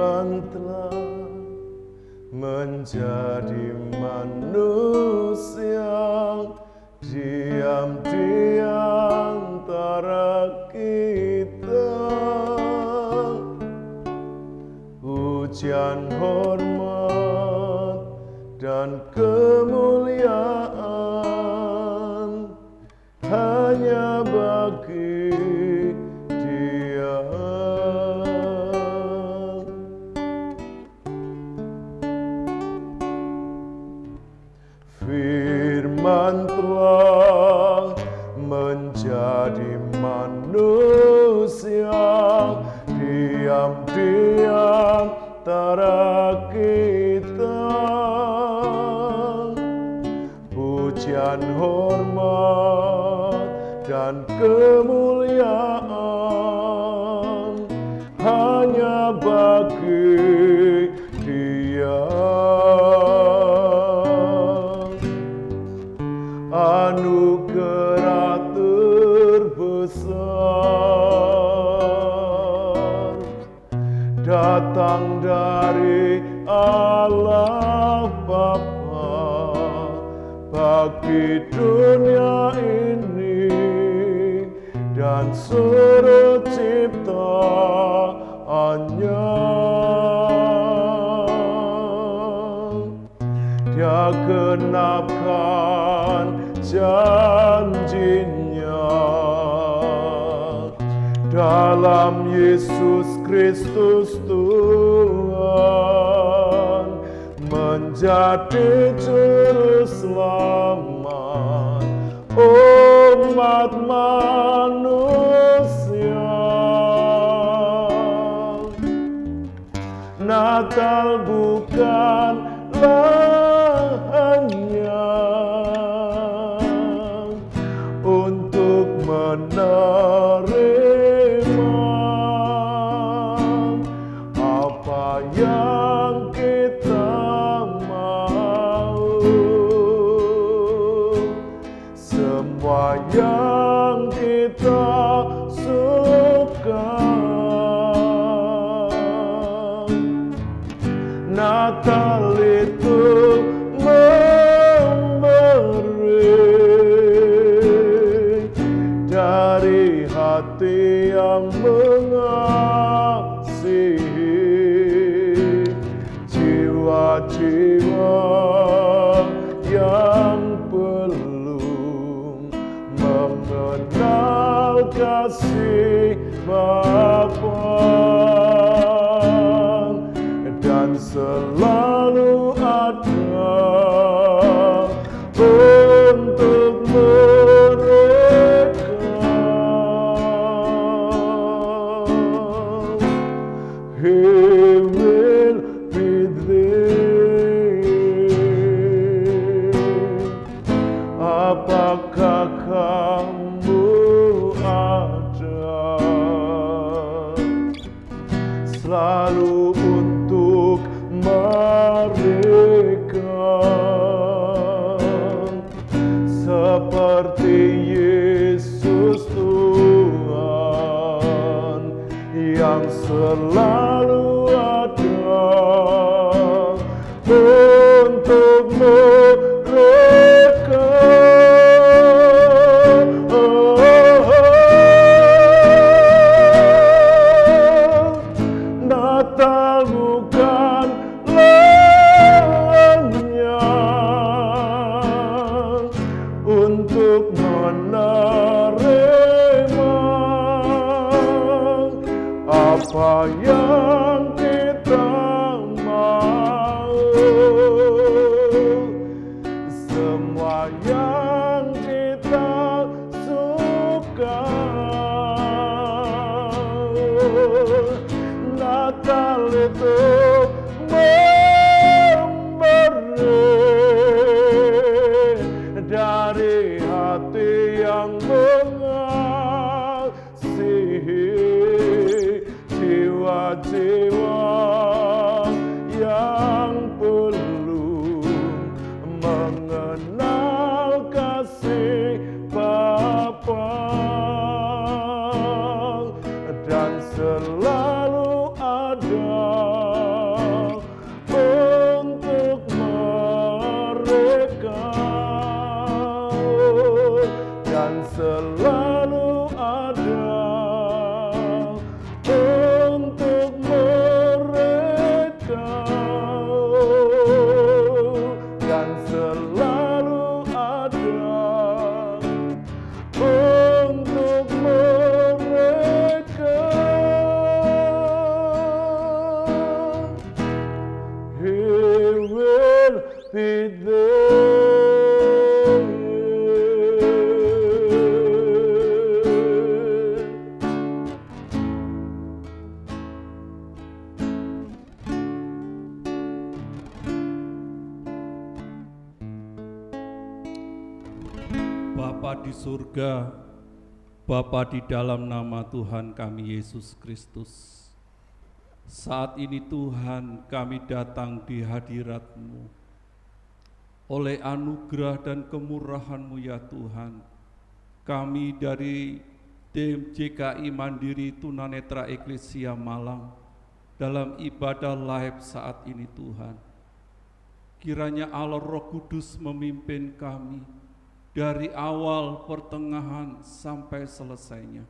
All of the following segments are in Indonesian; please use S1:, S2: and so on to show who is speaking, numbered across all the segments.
S1: Firman telah menjadi manusia, diam di antara kita. Pujian, hormat, dan kemuliaan hanya bagi Dia. Firman telah menjadi manusia, diam di antara kita. Pujian, hormat, dan kemuliaan hanya bagi Dia. Anugerah terbesar datang dari Allah Bapa bagi dunia ini dan seluruh ciptaannya. Dia genapkan janjinya dalam Yesus Kristus Tuhan, menjadi juru selamat umat manusia. Natal bukanlah hanya untuk menerima apa yang kita mau, semua yang kita suka. Natal itu memberi dari hati yang mengasihi, jiwa-jiwa yang belum mengenal kasih Bapa, dan selalu ada untuk mereka. He will be there. Apakah kamu ada selalu untuk mereka, seperti Yesus Tuhan yang selalu ada untuk mereka. Natal bukanlah hanya untuk menerima apa yang kita mau, semua yang kita suka. Natal itu memberi dari hati yang mengasihi, jiwa
S2: surga, Bapa di dalam nama Tuhan kami Yesus Kristus, saat ini Tuhan kami datang di hadirat-Mu. Oleh anugerah dan kemurahan-Mu ya Tuhan, kami dari tim JKI Mandiri Tunanetra Eklesia Malang dalam ibadah live saat ini Tuhan, kiranya Allah Roh Kudus memimpin kami dari awal, pertengahan, sampai selesainya.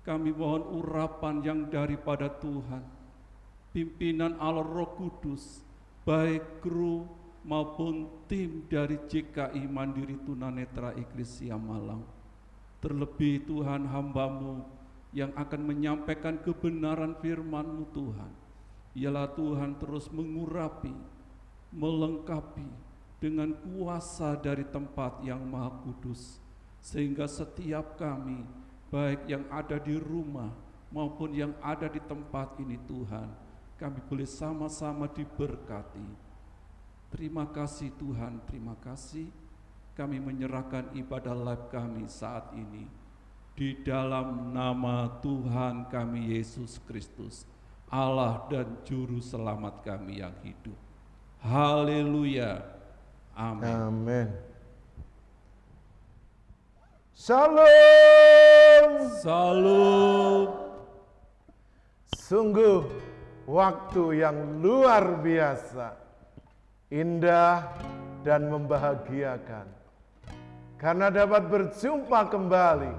S2: Kami mohon urapan yang daripada Tuhan, pimpinan Allah Roh Kudus, baik kru maupun tim dari JKI Mandiri Tunanetra Eklesia Malang. Terlebih Tuhan, hamba-Mu yang akan menyampaikan kebenaran firman-Mu Tuhan, ialah Tuhan terus mengurapi, melengkapi dengan kuasa dari tempat yang maha kudus, sehingga setiap kami, baik yang ada di rumah maupun yang ada di tempat ini Tuhan, kami boleh sama-sama diberkati. Terima kasih Tuhan, terima kasih. Kami menyerahkan ibadah live kami saat ini di dalam nama Tuhan kami Yesus Kristus, Allah dan Juru Selamat kami yang hidup. Haleluya. Amin.
S1: Amin. Salam.
S2: Salam.
S1: Sungguh waktu yang luar biasa, indah dan membahagiakan, karena dapat berjumpa kembali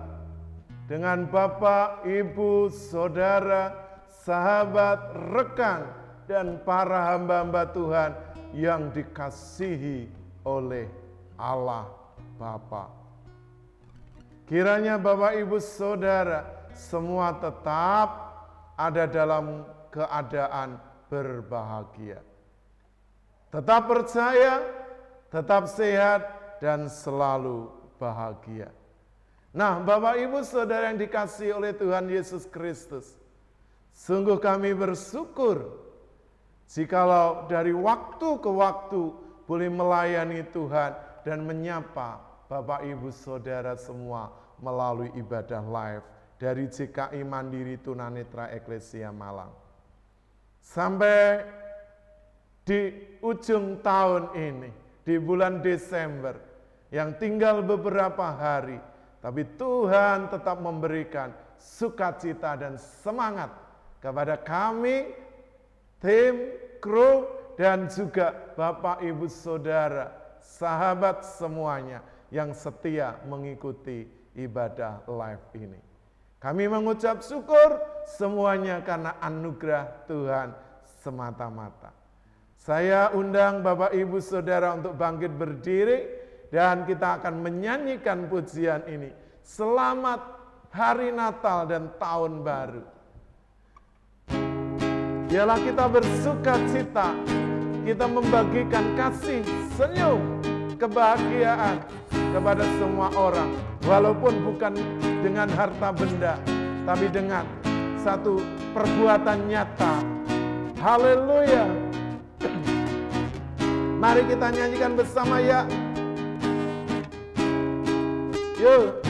S1: dengan Bapak, Ibu, Saudara, sahabat, rekan, dan para hamba-hamba Tuhan yang dikasihi oleh Allah Bapa. Kiranya Bapak, Ibu, Saudara semua tetap ada dalam keadaan berbahagia. Tetap percaya, tetap sehat, dan selalu bahagia. Nah, Bapak, Ibu, Saudara yang dikasihi oleh Tuhan Yesus Kristus, sungguh kami bersyukur jikalau dari waktu ke waktu boleh melayani Tuhan dan menyapa Bapak, Ibu, Saudara semua melalui ibadah live dari JKI Mandiri Tunanetra Eklesia Malang. Sampai di ujung tahun ini, di bulan Desember, yang tinggal beberapa hari, tapi Tuhan tetap memberikan sukacita dan semangat kepada kami, tim, kru, dan juga Bapak, Ibu, Saudara, sahabat semuanya yang setia mengikuti ibadah live ini. Kami mengucap syukur semuanya karena anugerah Tuhan semata-mata. Saya undang Bapak, Ibu, Saudara untuk bangkit berdiri dan kita akan menyanyikan pujian ini. Selamat Hari Natal dan Tahun Baru. Biarlah kita bersuka cita, kita membagikan kasih, senyum, kebahagiaan kepada semua orang. Walaupun bukan dengan harta benda, tapi dengan satu perbuatan nyata. Haleluya. Mari kita nyanyikan bersama ya. Yuk.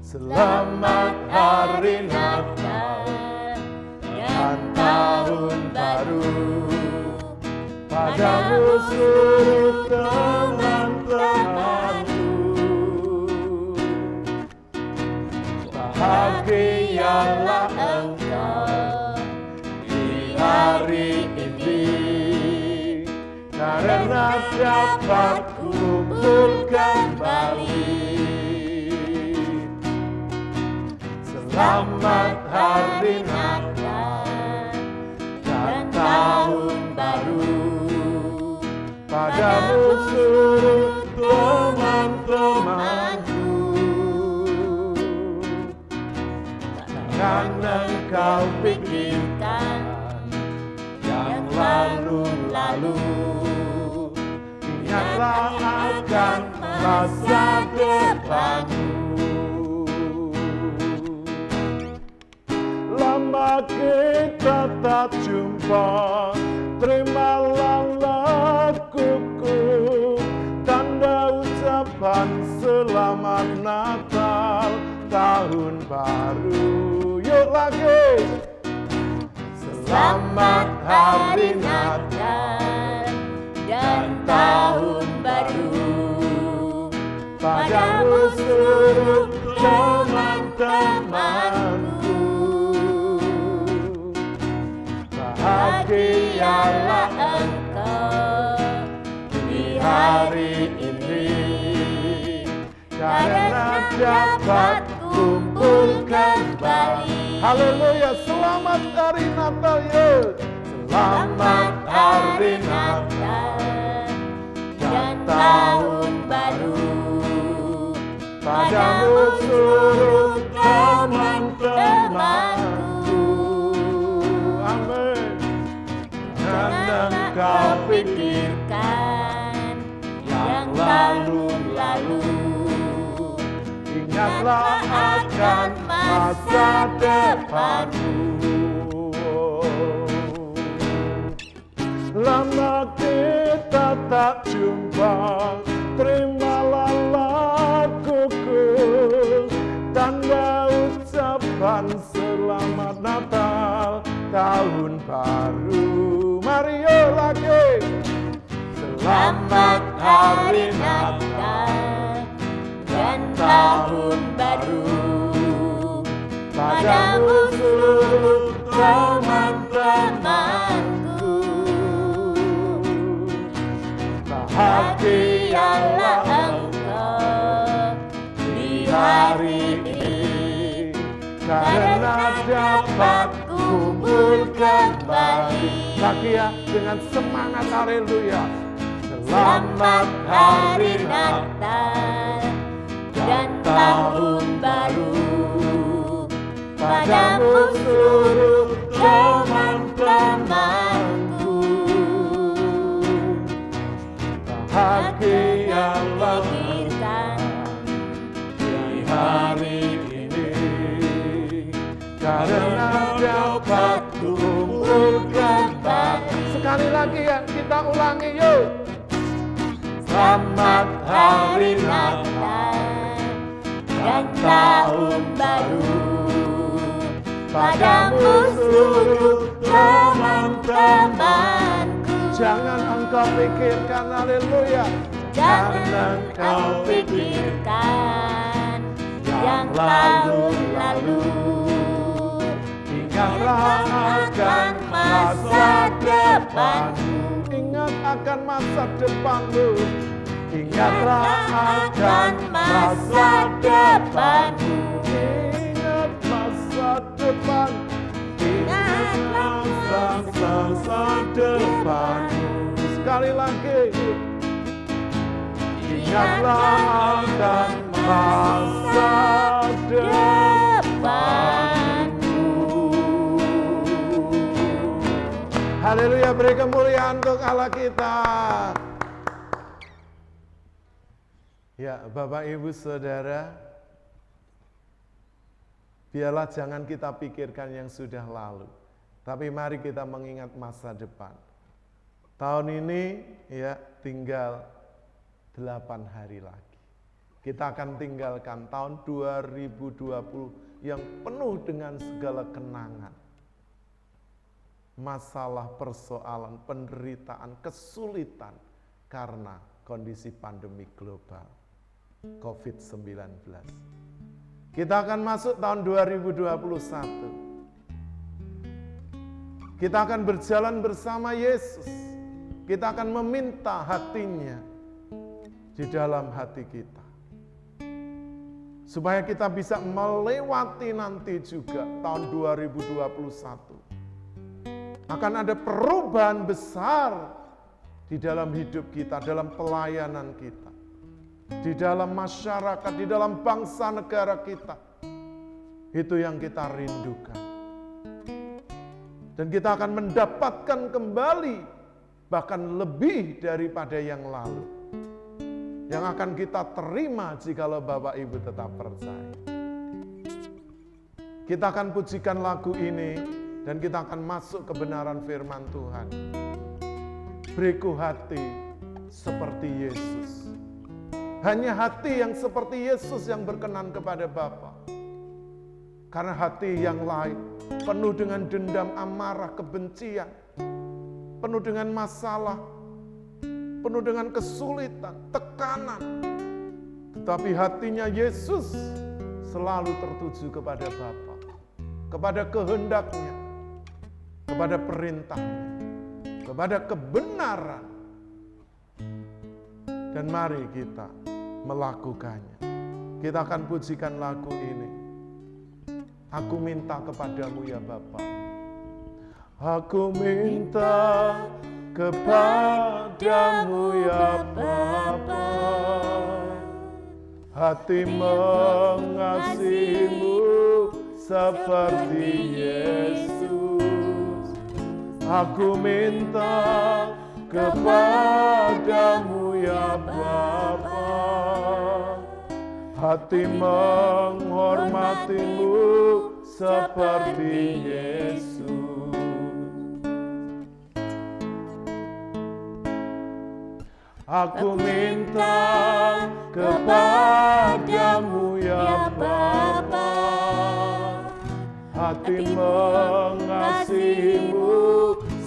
S1: Selamat Hari Natal dan Tahun Baru padamu seluruh teman-temanku. Bahagialah engkau di hari ini, karena dapat kumpul kembali. Selamat Hari Natal dan Tahun Baru padamu seluruh teman-temanku. Jangan engkau pikirkan yang lalu-lalu, ingatlah akan masa depanmu. Lama Lama kita tak jumpa, terimalah laguku, tanda ucapan selamat Natal, tahun baru. Yuk lagi.
S3: Selamat Hari Natal dan Tahun Baru padamu seluruh teman-temanku. Bahagialah engkau di hari ini, karena dapat kumpul kembali.
S1: Haleluya, selamat hari Natal yuk.
S3: Selamat Hari Natal dan Tahun Baru padamu seluruh teman-temanku.
S1: Amin.
S3: Jangan kau pikirkan yang lalu-lalu,
S1: Ingatlah akan masa depanmu. Lama kita tak jumpa, terimalah laguku, tanda ucapan selamat Natal, tahun baru. Mari yuk lagi.
S3: Selamat Hari Natal dan Tahun Baru padamu seluruh teman-temanku. Bahagialah engkau di hari ini, karena dapat kumpul kembali.
S1: Lagi ya, dengan semangat, haleluya.
S3: Selamat Hari Natal dan Tahun Baru padamu seluruh teman-temanku.
S1: Bahagialah
S3: Pikirkan
S1: di hari ini, karena dapat kumpul kembali. Sekali lagi ya, kita ulangi yuk.
S3: Selamat Hari Natal dan Tahun Baru padamu seluruh teman-temanku.
S1: Jangan engkau pikirkan, haleluya.
S3: Jangan engkau pikirkan yang lalu-lalu,
S1: Ingatlah akan masa depanmu. Ingat akan masa depanmu. Ingatlah akan masa depanmu. Ingat masa depan. Ingat masa depanmu. Sekali lagi. Ingatlah akan masa depanmu. Haleluya, beri kemuliaan untuk Allah kita. Ya, Bapak, Ibu, Saudara, biarlah jangan kita pikirkan yang sudah lalu, tapi mari kita mengingat masa depan. Tahun ini ya tinggal 8 hari lagi. Kita akan tinggalkan tahun 2020 yang penuh dengan segala kenangan. Masalah, persoalan, penderitaan, kesulitan karena kondisi pandemi global COVID-19. Kita akan masuk tahun 2021. Kita akan berjalan bersama Yesus. Kita akan meminta hatinya di dalam hati kita. Supaya kita bisa melewati nanti juga tahun 2021. Akan ada perubahan besar di dalam hidup kita, dalam pelayanan kita, di dalam masyarakat, di dalam bangsa negara kita. Itu yang kita rindukan. Dan kita akan mendapatkan kembali bahkan lebih daripada yang lalu. Yang akan kita terima jikalau Bapak Ibu tetap percaya. Kita akan pujikan lagu ini Dan kita akan masuk kebenaran firman Tuhan. Beriku hati seperti Yesus. Hanya hati yang seperti Yesus yang berkenan kepada Bapa. Karena hati yang lain penuh dengan dendam, amarah, kebencian, penuh dengan masalah, penuh dengan kesulitan, tekanan. Tetapi hatinya Yesus selalu tertuju kepada Bapa, kepada kehendaknya, kepada perintahnya, kepada kebenaran. Dan mari kita melakukannya. Kita akan pujikan lagu ini. Aku minta kepadamu ya Bapa. Aku minta kepadamu ya Bapa, hati mengasihimu seperti Yesus. Aku minta kepadamu ya Bapa, hati menghormatimu seperti Yesus. Aku minta kepadamu ya Bapa, hati mengasihimu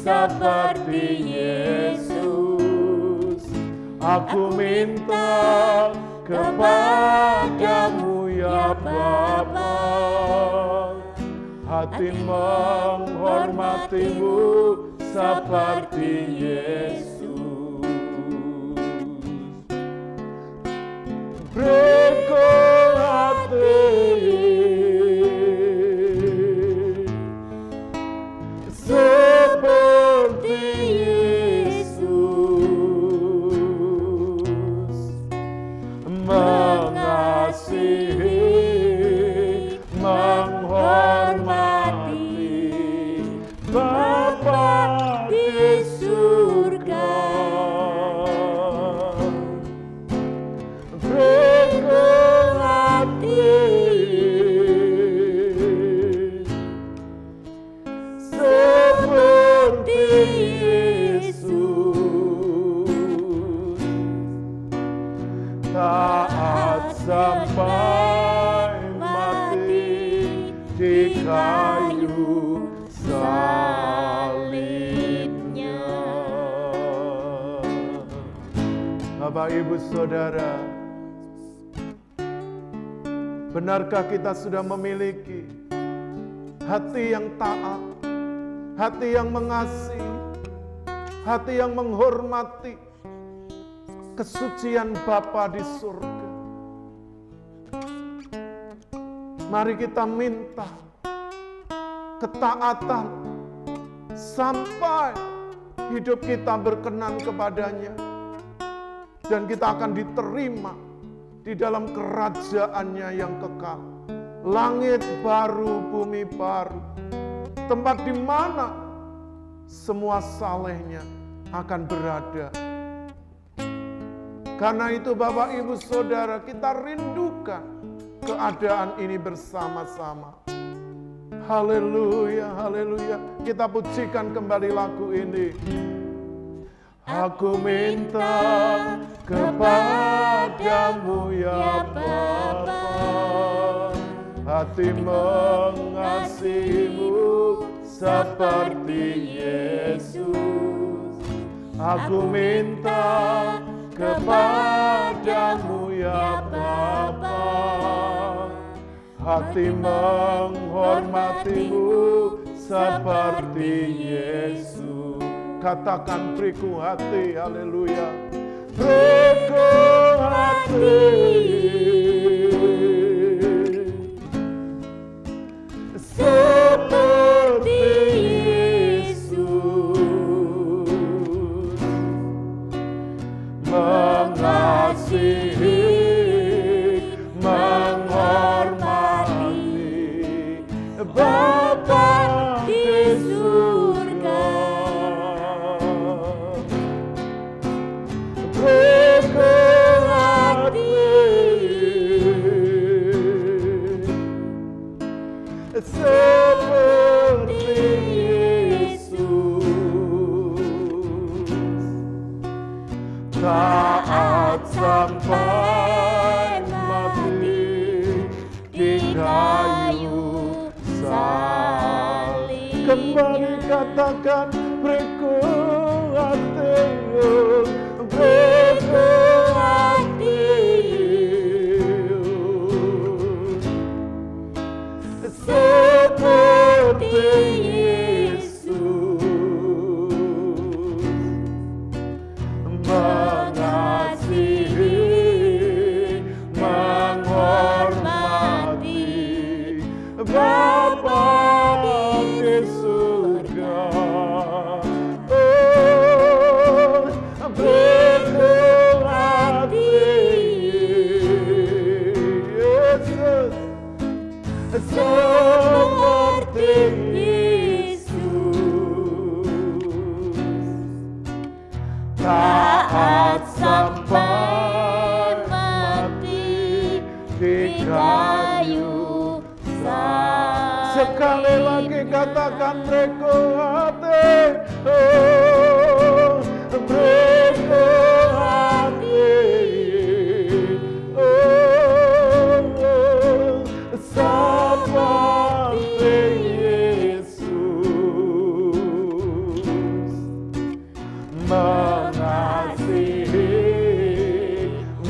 S1: seperti Yesus. Aku minta kepadamu ya Bapa, hati menghormatimu seperti Yesus. Beriku hati seperti Yesus, mengasihi, menghormati Bapa di surga. Beriku hati seperti Yesus, taat sampai mati di kayu salibnya. Bapak, Ibu, Saudara, benarkah kita sudah memiliki hati yang taat, hati yang mengasihi, hati yang menghormati kesucian Bapa di surga? Mari kita minta ketaatan sampai hidup kita berkenan kepadanya, dan kita akan diterima di dalam kerajaannya yang kekal. Langit baru, bumi baru, tempat di mana semua salehnya akan berada. Karena itu Bapak, Ibu, Saudara, kita rindukan keadaan ini bersama-sama. Haleluya, haleluya. Kita pujikan kembali lagu ini. Aku minta kepadamu ya Bapa, hati mengasihimu seperti Yesus. Aku minta kepadamu ya Bapa, hati menghormatimu seperti Yesus. Katakan, beriku hati, haleluya. Beriku hati seperti Yesus, mengasihi, menghormati Bapa di surga. Beriku hati seperti saat sampai mati di kayu salib. Kembali katakan berkuati, berkuati seperti mengasihi, menghormati Bapa di surga. Oh, berkuati Yesus seperti taat sampai mati di kayu salib. Sekali lagi katakan berkuati, oh, berkuati, oh, seperti Yesus mengasihi,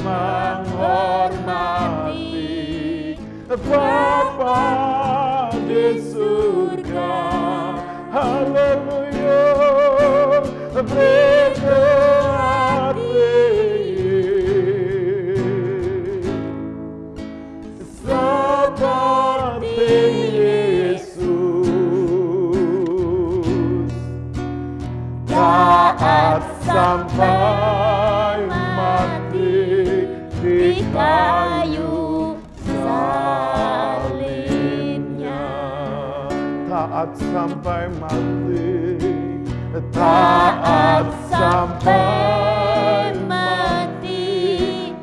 S1: menghormati Bapa di surga. Haleluya, berkuati seperti Yesus, taat sampai mati di kayu salibnya. Taat sampai mati, taat sampai mati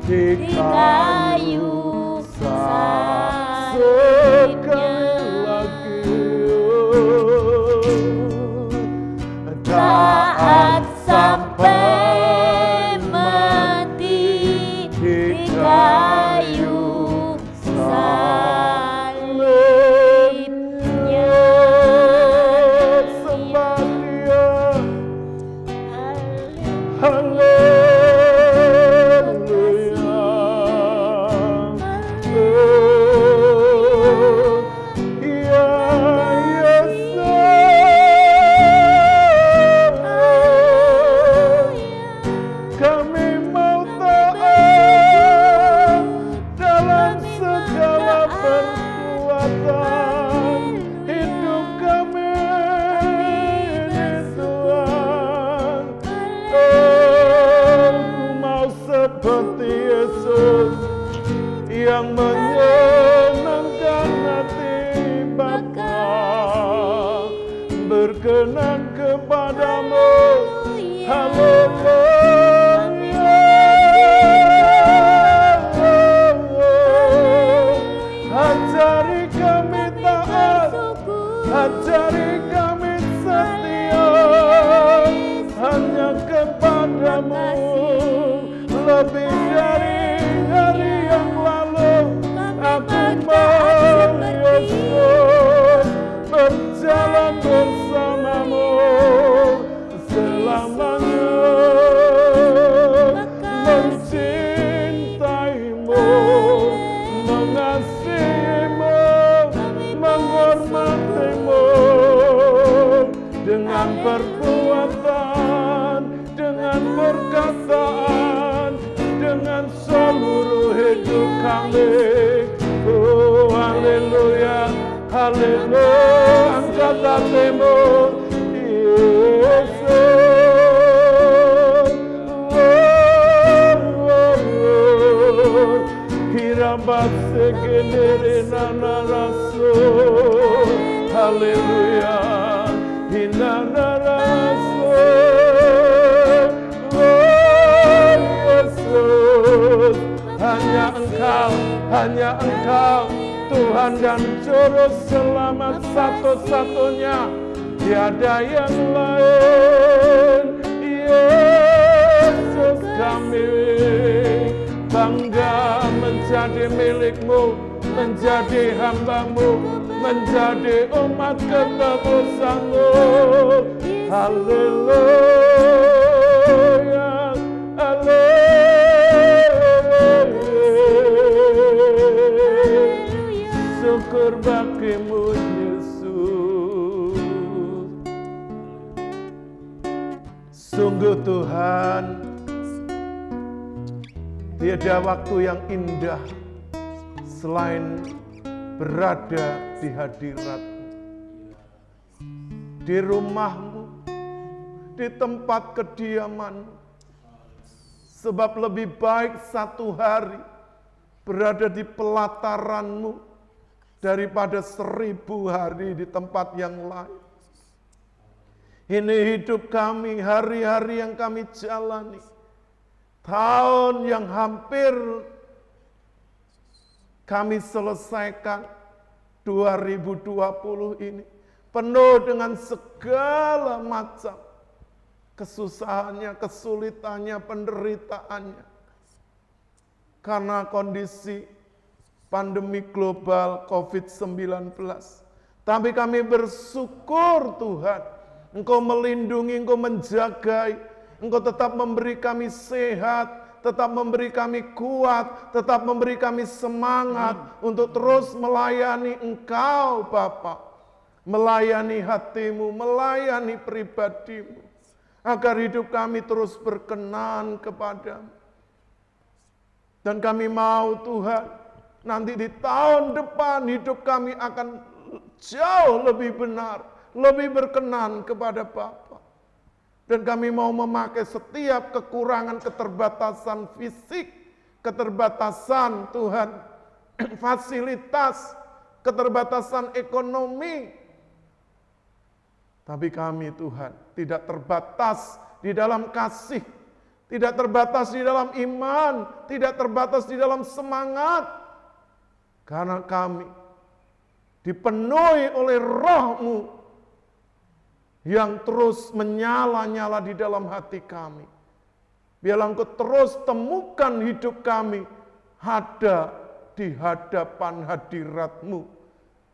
S1: di kayu salibnya. Taat sampai mati di kayu salibnya. Sembah Dia, haleluya. Ya Yesus, kami mau taat dalam segala perbuatan hidup kami ini Tuhan. Oh, mau seperti Yesus yang menyenangkan hati Bapa, berkenan kepadamu. Haleluya. Ajari kami taat, ajari kami setia hanya kepadamu. Lebih dari hari yang lalu aku mau Yesus berjalan bersamamu selamanya, mencintaimu, mengasihimu, menghormatimu dengan perbuatan, dengan perkataan, dengan seluruh hidup kami. Oh, haleluya, haleluya. Angkat hatimu, Yesus. Hirabase genere nana rasul. Haleluya, hinana rasul. Oh Yesus, hanya Engkau Tuhan dan Juru Selamat satu-satunya, tiada yang lain. Yesus kami milik-Mu, menjadi hamba-Mu, menjadi umat ketebus-Mu. Haleluya, haleluya. Syukur bagi-Mu Yesus. Sungguh Tuhan, tiada waktu yang indah selain berada di hadirat-Mu, di rumah-Mu, di tempat kediaman-Mu. Sebab lebih baik satu hari berada di pelataran-Mu daripada 1000 hari di tempat yang lain. Ini hidup kami, hari-hari yang kami jalani, tahun yang hampir kami selesaikan 2020 ini penuh dengan segala macam kesusahannya, kesulitannya, penderitaannya. Karena kondisi pandemi global COVID-19. Tapi kami bersyukur Tuhan, Engkau melindungi, Engkau menjagai, Engkau tetap memberi kami sehat, tetap memberi kami kuat, tetap memberi kami semangat untuk terus melayani Engkau Bapa, melayani hati-Mu, melayani pribadi-Mu, agar hidup kami terus berkenan kepada-Mu. Dan kami mau Tuhan, nanti di tahun depan hidup kami akan jauh lebih benar, lebih berkenan kepada Bapa. Dan kami mau memakai setiap kekurangan, keterbatasan fisik, keterbatasan Tuhan, fasilitas, keterbatasan ekonomi. Tapi kami Tuhan tidak terbatas di dalam kasih, tidak terbatas di dalam iman, tidak terbatas di dalam semangat. Karena kami dipenuhi oleh Roh-Mu yang terus menyala-nyala di dalam hati kami. Biarlah Engkau terus temukan hidup kami ada di hadapan hadirat-Mu.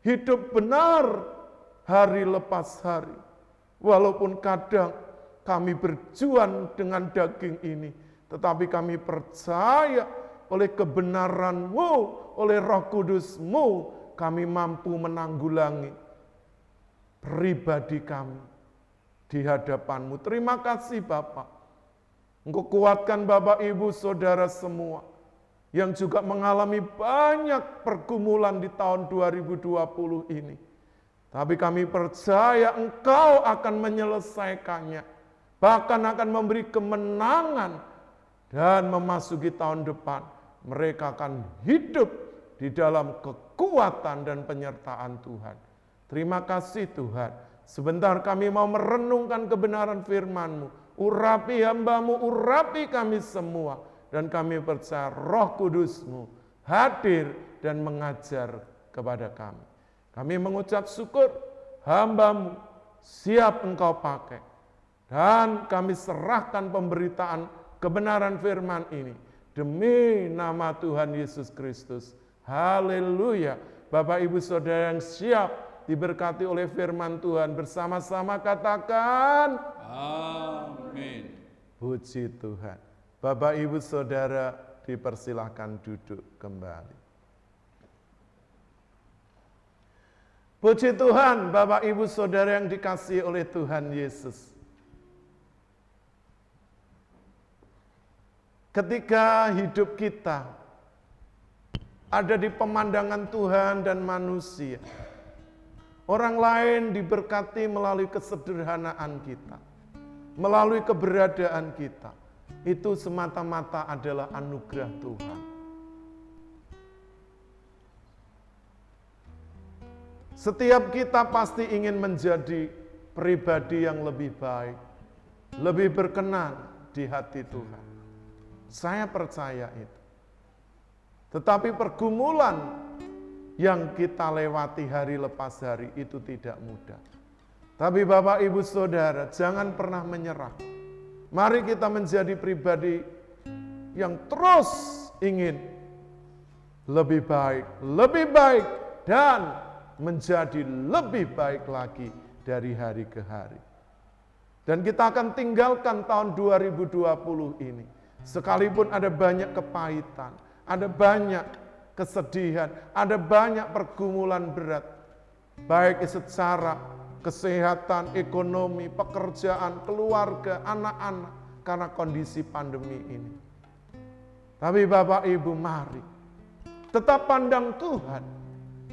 S1: Hidup benar hari lepas hari. Walaupun kadang kami berjuang dengan daging ini, tetapi kami percaya oleh kebenaran-Mu, oleh Roh Kudus-Mu, kami mampu menanggulangi pribadi kami di hadapan-Mu. Terima kasih Bapak. Engkau kuatkan Bapak, Ibu, Saudara semua yang juga mengalami banyak pergumulan di tahun 2020 ini. Tapi kami percaya Engkau akan menyelesaikannya, bahkan akan memberi kemenangan, dan memasuki tahun depan mereka akan hidup di dalam kekuatan dan penyertaan Tuhan. Terima kasih Tuhan. Sebentar kami mau merenungkan kebenaran firman-Mu. Urapi hamba-Mu, urapi kami semua. Dan kami percaya Roh Kudus-Mu hadir dan mengajar kepada kami. Kami mengucap syukur, hamba-Mu siap Engkau pakai. Dan kami serahkan pemberitaan kebenaran firman ini demi nama Tuhan Yesus Kristus. Haleluya. Bapak, Ibu, Saudara yang siap diberkati oleh firman Tuhan, bersama-sama katakan
S2: amin.
S1: Puji Tuhan. Bapak, Ibu, Saudara dipersilahkan duduk kembali. Puji Tuhan, Bapak, Ibu, Saudara yang dikasihi oleh Tuhan Yesus. Ketika hidup kita ada di pemandangan Tuhan dan manusia, orang lain diberkati melalui kesederhanaan kita, melalui keberadaan kita. Itu semata-mata adalah anugerah Tuhan. Setiap kita pasti ingin menjadi pribadi yang lebih baik, lebih berkenan di hati Tuhan. Saya percaya itu. Tetapi pergumulan yang kita lewati hari lepas hari itu tidak mudah. Tapi Bapak, Ibu, Saudara, jangan pernah menyerah. Mari kita menjadi pribadi yang terus ingin lebih baik, dan menjadi lebih baik lagi dari hari ke hari. Dan kita akan tinggalkan tahun 2020 ini. Sekalipun ada banyak kepahitan, ada banyak kesedihan, ada banyak pergumulan berat. Baik secara kesehatan, ekonomi, pekerjaan, keluarga, anak-anak. Karena kondisi pandemi ini. Tapi Bapak Ibu mari. Tetap pandang Tuhan.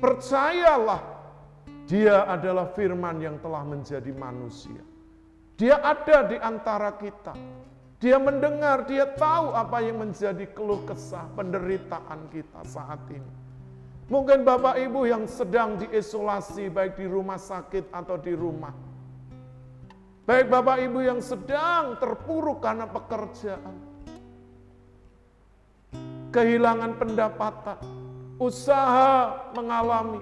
S1: Percayalah. Dia adalah firman yang telah menjadi manusia. Dia ada di antara kita. Dia mendengar, dia tahu apa yang menjadi keluh kesah penderitaan kita saat ini. Mungkin Bapak Ibu yang sedang diisolasi baik di rumah sakit atau di rumah. Baik Bapak Ibu yang sedang terpuruk karena pekerjaan. Kehilangan pendapatan, usaha mengalami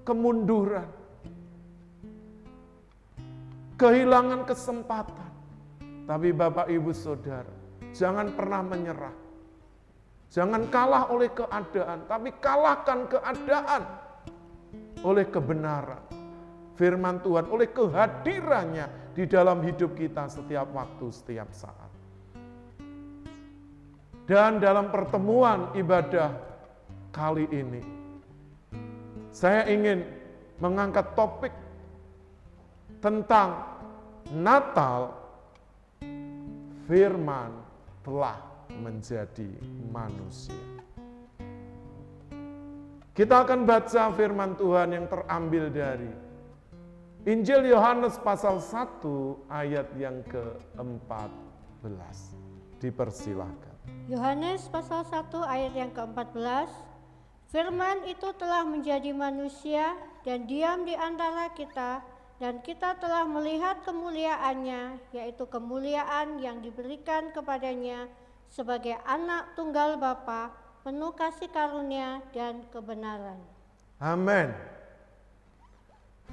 S1: kemunduran. Kehilangan kesempatan. Tapi Bapak Ibu Saudara, jangan pernah menyerah. Jangan kalah oleh keadaan, tapi kalahkan keadaan oleh kebenaran. Firman Tuhan, oleh kehadirannya di dalam hidup kita setiap waktu, setiap saat. Dan dalam pertemuan ibadah kali ini, saya ingin mengangkat topik tentang Natal, firman telah menjadi manusia. Kita akan baca firman Tuhan yang terambil dari Injil Yohanes pasal 1 ayat yang ke-14. Dipersilahkan.
S3: Yohanes pasal 1 ayat yang ke-14. Firman itu telah menjadi manusia dan diam di antara kita, dan kita telah melihat kemuliaannya, yaitu kemuliaan yang diberikan kepadanya sebagai anak tunggal Bapa, penuh kasih karunia dan kebenaran.
S1: Amin.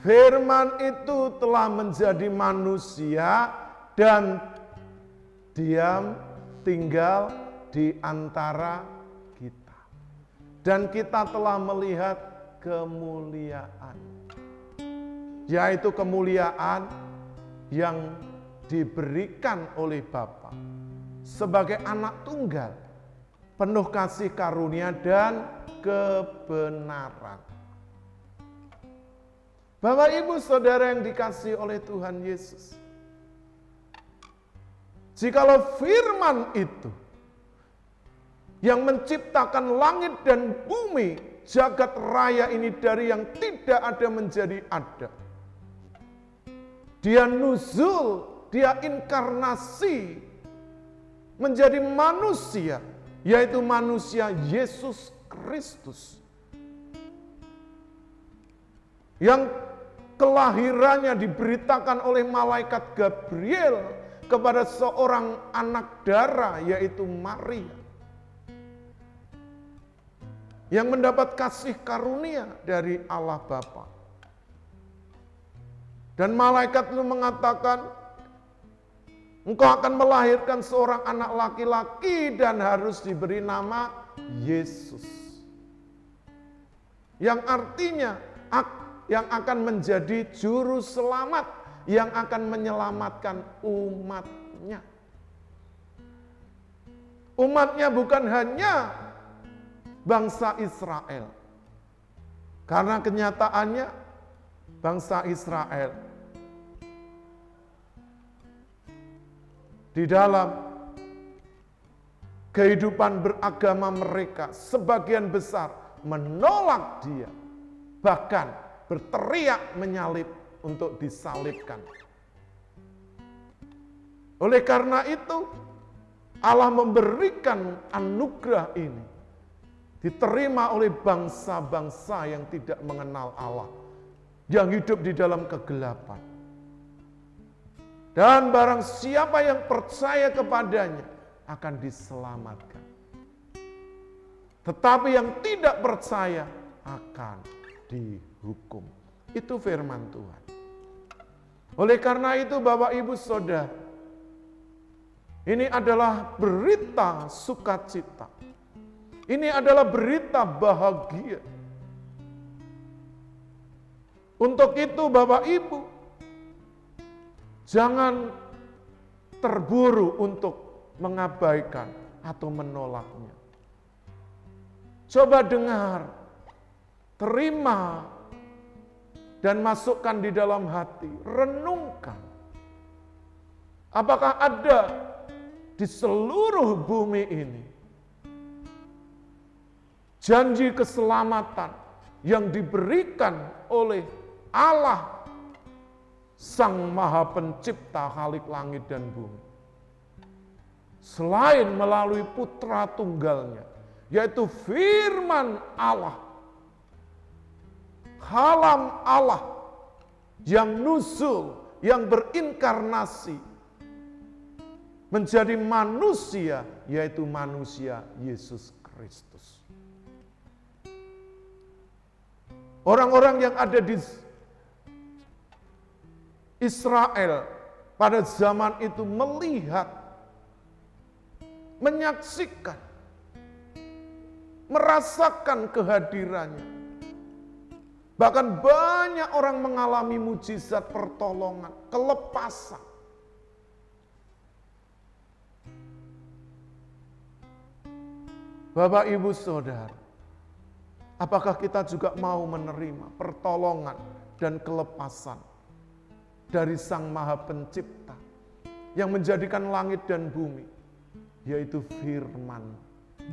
S1: Firman itu telah menjadi manusia dan diam tinggal di antara kita. Dan kita telah melihat kemuliaan. Yaitu kemuliaan yang diberikan oleh Bapa sebagai anak tunggal, penuh kasih karunia dan kebenaran. Bapak Ibu Saudara yang dikasihi oleh Tuhan Yesus, jikalau firman itu yang menciptakan langit dan bumi, jagat raya ini dari yang tidak ada menjadi ada. Dia nuzul, dia inkarnasi menjadi manusia, yaitu manusia Yesus Kristus. Yang kelahirannya diberitakan oleh malaikat Gabriel kepada seorang anak darah, yaitu Maria. Yang mendapat kasih karunia dari Allah Bapa. Dan malaikat itu mengatakan, engkau akan melahirkan seorang anak laki-laki dan harus diberi nama Yesus. Yang artinya yang akan menjadi juru selamat, yang akan menyelamatkan umatnya. Umatnya bukan hanya bangsa Israel. Karena kenyataannya bangsa Israel di dalam kehidupan beragama mereka sebagian besar menolak dia, bahkan berteriak menyalib untuk disalibkan. Oleh karena itu Allah memberikan anugerah ini diterima oleh bangsa-bangsa yang tidak mengenal Allah, yang hidup di dalam kegelapan. Dan barang siapa yang percaya kepadanya akan diselamatkan. Tetapi yang tidak percaya akan dihukum. Itu firman Tuhan. Oleh karena itu Bapak Ibu Saudara, ini adalah berita sukacita. Ini adalah berita bahagia. Untuk itu Bapak Ibu, jangan terburu untuk mengabaikan atau menolaknya. Coba dengar, terima, dan masukkan di dalam hati, renungkan. Apakah ada di seluruh bumi ini janji keselamatan yang diberikan oleh Allah Sang Maha Pencipta Khalik langit dan bumi, selain melalui Putra Tunggalnya, yaitu firman Allah, kalam Allah yang nusul, yang berinkarnasi menjadi manusia, yaitu manusia Yesus Kristus. Orang-orang yang ada di Israel pada zaman itu melihat, menyaksikan, merasakan kehadirannya. Bahkan banyak orang mengalami mujizat pertolongan, kelepasan. Bapak, Ibu, Saudara, apakah kita juga mau menerima pertolongan dan kelepasan dari Sang Maha Pencipta yang menjadikan langit dan bumi, yaitu firman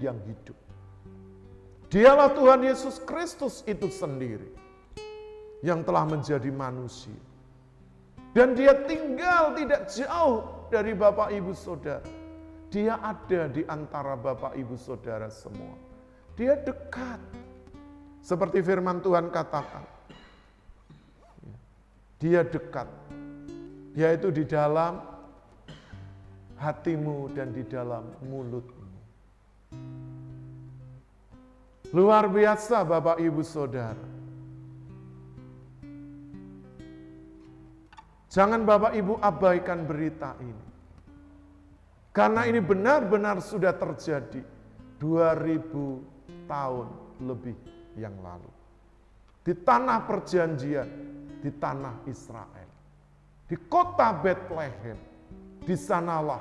S1: yang hidup. Dialah Tuhan Yesus Kristus itu sendiri yang telah menjadi manusia. Dan dia tinggal tidak jauh dari Bapak Ibu Saudara. Dia ada di antara Bapak Ibu Saudara semua. Dia dekat. Seperti firman Tuhan katakan. Dia dekat. Yaitu di dalam hatimu dan di dalam mulutmu. Luar biasa Bapak Ibu Saudara. Jangan Bapak Ibu abaikan berita ini. Karena ini benar-benar sudah terjadi 2000 tahun lebih yang lalu. Di tanah perjanjian, di tanah Israel. Di kota Bethlehem, di sanalah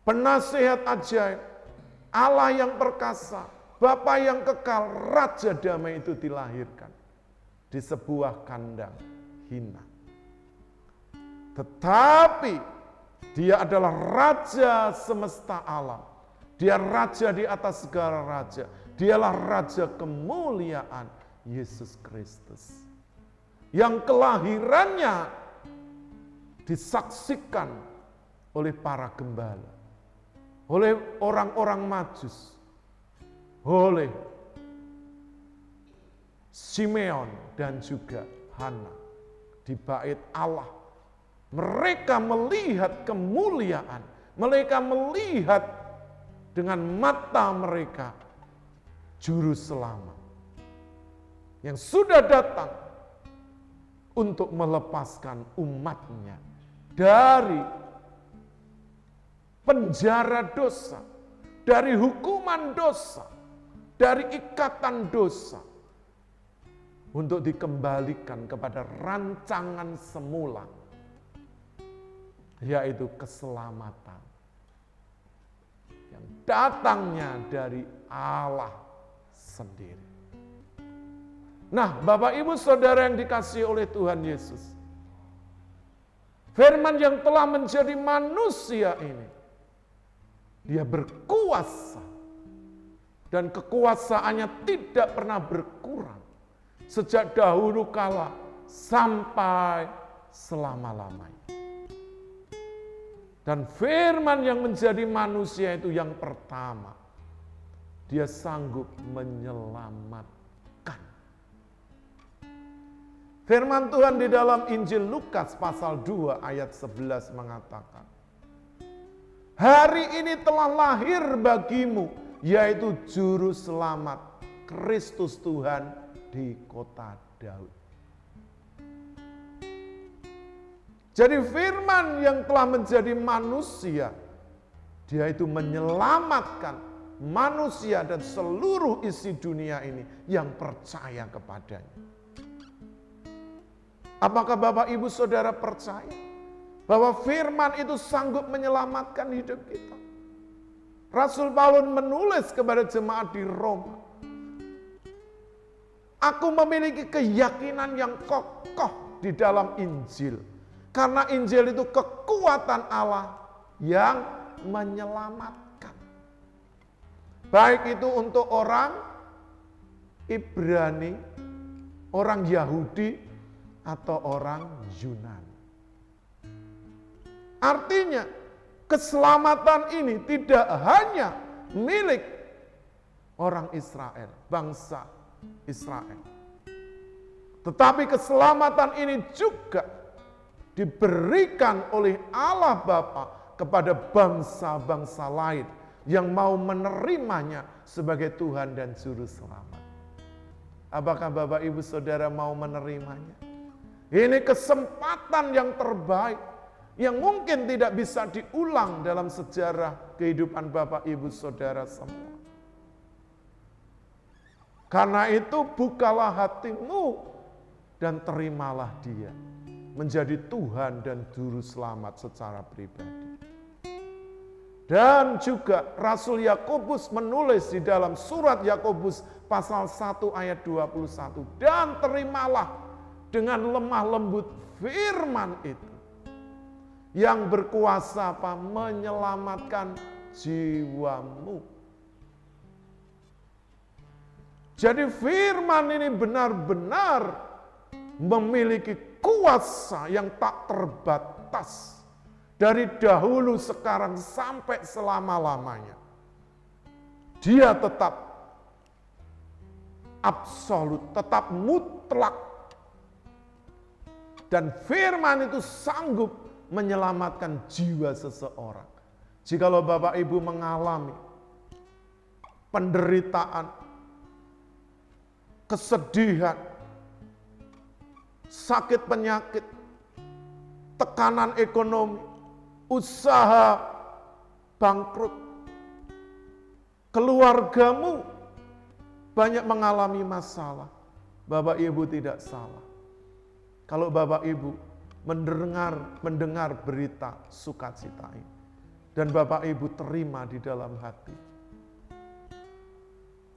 S1: penasihat ajaib, Allah yang perkasa, Bapa yang kekal, Raja Damai itu dilahirkan di sebuah kandang hina. Tetapi dia adalah Raja semesta alam. Dia Raja di atas segala raja. Dialah Raja kemuliaan Yesus Kristus. Yang kelahirannya disaksikan oleh para gembala. Oleh orang-orang Majus. Oleh Simeon dan juga Hana. Di bait Allah. Mereka melihat kemuliaan, mereka melihat dengan mata mereka juru selamat yang sudah datang untuk melepaskan umatnya dari penjara dosa, dari hukuman dosa, dari ikatan dosa, untuk dikembalikan kepada rancangan semula, yaitu keselamatan yang datangnya dari Allah sendiri. Nah, Bapak Ibu Saudara yang dikasihi oleh Tuhan Yesus, firman yang telah menjadi manusia ini, dia berkuasa dan kekuasaannya tidak pernah berkurang sejak dahulu kala sampai selama-lamanya. Dan firman yang menjadi manusia itu yang pertama, dia sanggup menyelamatkan. Firman Tuhan di dalam Injil Lukas pasal 2 ayat 11 mengatakan, hari ini telah lahir bagimu, yaitu Juru Selamat, Kristus Tuhan di kota Daud. Jadi firman yang telah menjadi manusia Dia itu menyelamatkan manusia dan seluruh isi dunia ini yang percaya kepadanya. Apakah Bapak Ibu Saudara percaya bahwa firman itu sanggup menyelamatkan hidup kita? Rasul Paulus menulis kepada jemaat di Roma, aku memiliki keyakinan yang kokoh di dalam Injil. Karena Injil itu kekuatan Allah yang menyelamatkan. Baik itu untuk orang Ibrani, orang Yahudi, atau orang Yunani. Artinya, keselamatan ini tidak hanya milik orang Israel, bangsa Israel. Tetapi keselamatan ini juga diberikan oleh Allah Bapa kepada bangsa-bangsa lain yang mau menerimanya sebagai Tuhan dan Juru Selamat. Apakah Bapak Ibu Saudara mau menerimanya? Ini kesempatan yang terbaik yang mungkin tidak bisa diulang dalam sejarah kehidupan Bapak Ibu Saudara semua. Karena itu bukalah hatimu dan terimalah Dia menjadi Tuhan dan Juru Selamat secara pribadi. Dan juga Rasul Yakobus menulis di dalam surat Yakobus pasal 1 ayat 21. Dan terimalah dengan lemah lembut firman itu yang berkuasa apa? Menyelamatkan jiwamu. Jadi firman ini benar-benar memiliki kuasa yang tak terbatas. Dari dahulu, sekarang, sampai selama-lamanya. Dia tetap absolut, tetap mutlak. Dan firman itu sanggup menyelamatkan jiwa seseorang. Jikalau Bapak Ibu mengalami penderitaan, kesedihan, sakit penyakit, tekanan ekonomi, usaha bangkrut, keluargamu banyak mengalami masalah, Bapak Ibu tidak salah. Kalau Bapak Ibu mendengar berita sukacita ini, dan Bapak Ibu terima di dalam hati.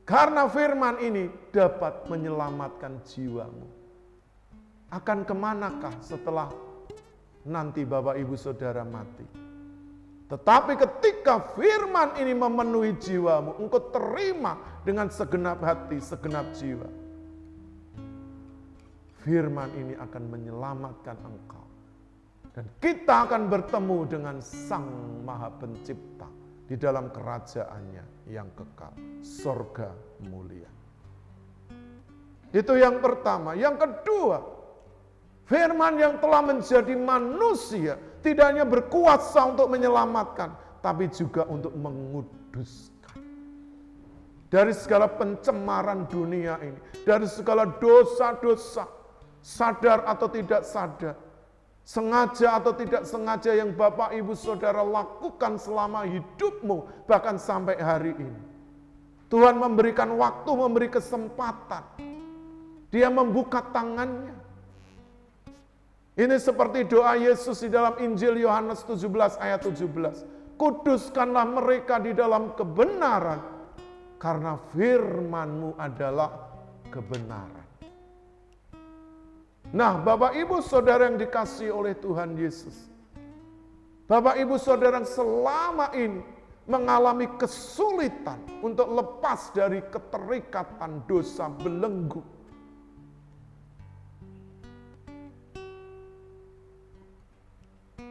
S1: Karena firman ini dapat menyelamatkan jiwamu. Akan kemanakah setelah nanti Bapak Ibu Saudara mati? Tetapi ketika firman ini memenuhi jiwamu, engkau terima dengan segenap hati, segenap jiwa. Firman ini akan menyelamatkan engkau. Dan kita akan bertemu dengan Sang Maha Pencipta di dalam kerajaannya yang kekal, surga mulia. Itu yang pertama. Yang kedua, firman yang telah menjadi manusia tidak hanya berkuasa untuk menyelamatkan, tapi juga untuk menguduskan. Dari segala pencemaran dunia ini, dari segala dosa-dosa, sadar atau tidak sadar, sengaja atau tidak sengaja yang Bapak Ibu Saudara lakukan selama hidupmu, bahkan sampai hari ini. Tuhan memberikan waktu, memberi kesempatan. Dia membuka tangannya. Ini seperti doa Yesus di dalam Injil Yohanes 17 ayat 17. Kuduskanlah mereka di dalam kebenaran, karena firman-Mu adalah kebenaran. Nah, Bapak Ibu Saudara yang dikasihi oleh Tuhan Yesus, Bapak Ibu Saudara yang selama ini mengalami kesulitan untuk lepas dari keterikatan dosa belenggu,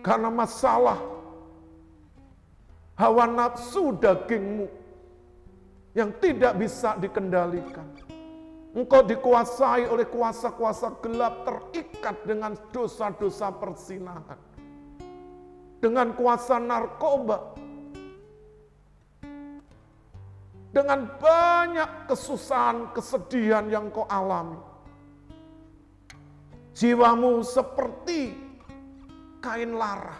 S1: karena masalah hawa nafsu dagingmu yang tidak bisa dikendalikan. Engkau dikuasai oleh kuasa-kuasa gelap, terikat dengan dosa-dosa persinahan, dengan kuasa narkoba, dengan banyak kesusahan, kesedihan yang kau alami. Jiwamu seperti kain lara,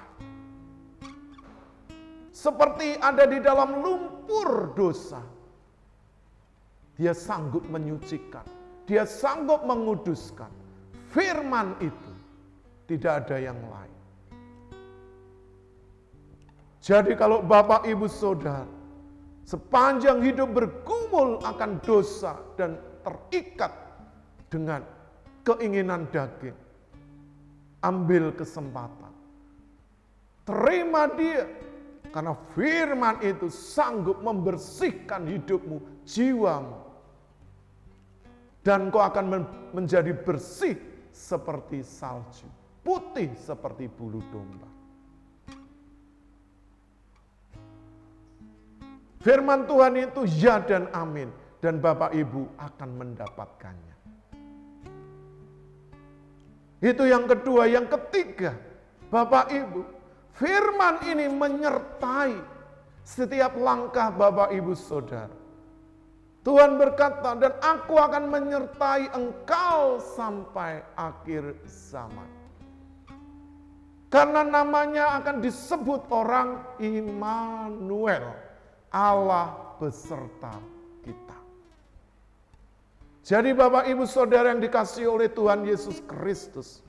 S1: seperti ada di dalam lumpur dosa. Dia sanggup menyucikan, dia sanggup menguduskan. Firman itu tidak ada yang lain. Jadi kalau Bapak Ibu Saudara sepanjang hidup bergumul akan dosa dan terikat dengan keinginan daging, ambil kesempatan. Terima dia, karena firman itu sanggup membersihkan hidupmu, jiwamu. Dan kau akan menjadi bersih seperti salju, putih seperti bulu domba. Firman Tuhan itu ya dan amin, dan Bapak Ibu akan mendapatkannya. Itu yang kedua. Yang ketiga, Bapak Ibu, firman ini menyertai setiap langkah Bapak Ibu Saudara. Tuhan berkata, dan aku akan menyertai engkau sampai akhir zaman. Karena namanya akan disebut orang Immanuel, Allah beserta kita. Jadi Bapak Ibu Saudara yang dikasihi oleh Tuhan Yesus Kristus,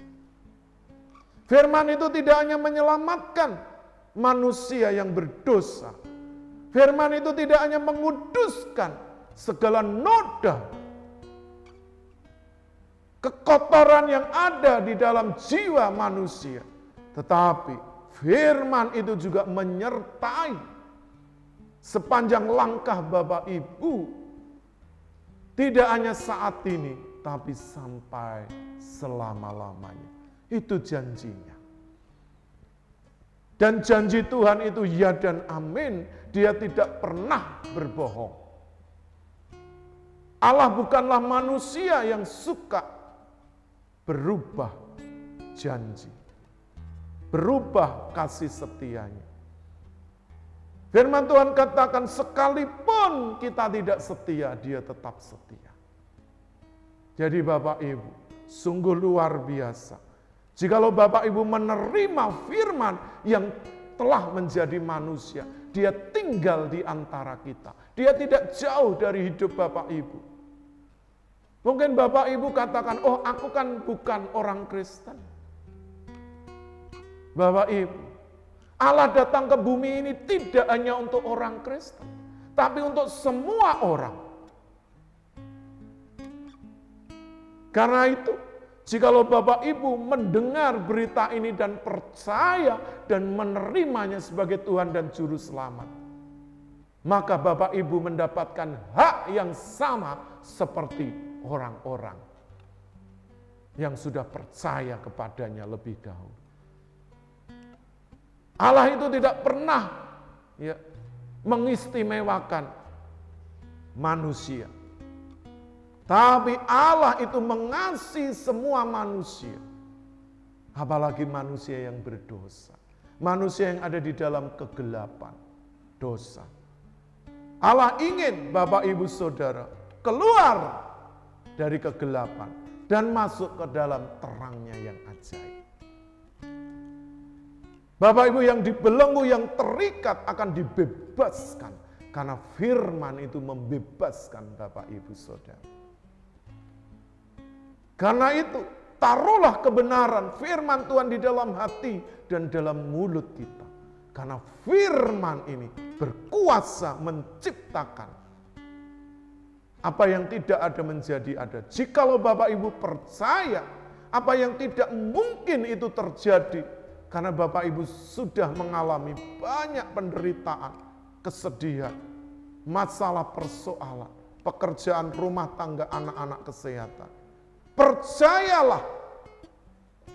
S1: firman itu tidak hanya menyelamatkan manusia yang berdosa. Firman itu tidak hanya menguduskan segala noda, kekotoran yang ada di dalam jiwa manusia. Tetapi firman itu juga menyertai sepanjang langkah Bapak Ibu, tidak hanya saat ini, tapi sampai selama-lamanya. Itu janjinya. Dan janji Tuhan itu ya dan amin. Dia tidak pernah berbohong. Allah bukanlah manusia yang suka berubah janji, berubah kasih setianya. Firman Tuhan katakan, sekalipun kita tidak setia, dia tetap setia. Jadi Bapak Ibu, sungguh luar biasa. Jikalau Bapak Ibu menerima firman yang telah menjadi manusia, dia tinggal di antara kita. Dia tidak jauh dari hidup Bapak Ibu. Mungkin Bapak Ibu katakan, oh aku kan bukan orang Kristen. Bapak Ibu, Allah datang ke bumi ini tidak hanya untuk orang Kristen, tapi untuk semua orang. Karena itu, jikalau Bapak Ibu mendengar berita ini dan percaya dan menerimanya sebagai Tuhan dan Juru Selamat, maka Bapak Ibu mendapatkan hak yang sama seperti orang-orang yang sudah percaya kepadanya lebih dahulu. Allah itu tidak pernah mengistimewakan manusia. Tapi Allah itu mengasihi semua manusia. Apalagi manusia yang berdosa. Manusia yang ada di dalam kegelapan, dosa. Allah ingin Bapak Ibu Saudara keluar dari kegelapan dan masuk ke dalam terangnya yang ajaib. Bapak Ibu yang dibelenggu, yang terikat akan dibebaskan. Karena firman itu membebaskan Bapak Ibu Saudara. Karena itu, taruhlah kebenaran firman Tuhan di dalam hati dan dalam mulut kita. Karena firman ini berkuasa menciptakan apa yang tidak ada menjadi ada. Jikalau Bapak Ibu percaya, apa yang tidak mungkin itu terjadi. Karena Bapak Ibu sudah mengalami banyak penderitaan, kesedihan, masalah persoalan, pekerjaan rumah tangga, anak-anak, kesehatan. Percayalah,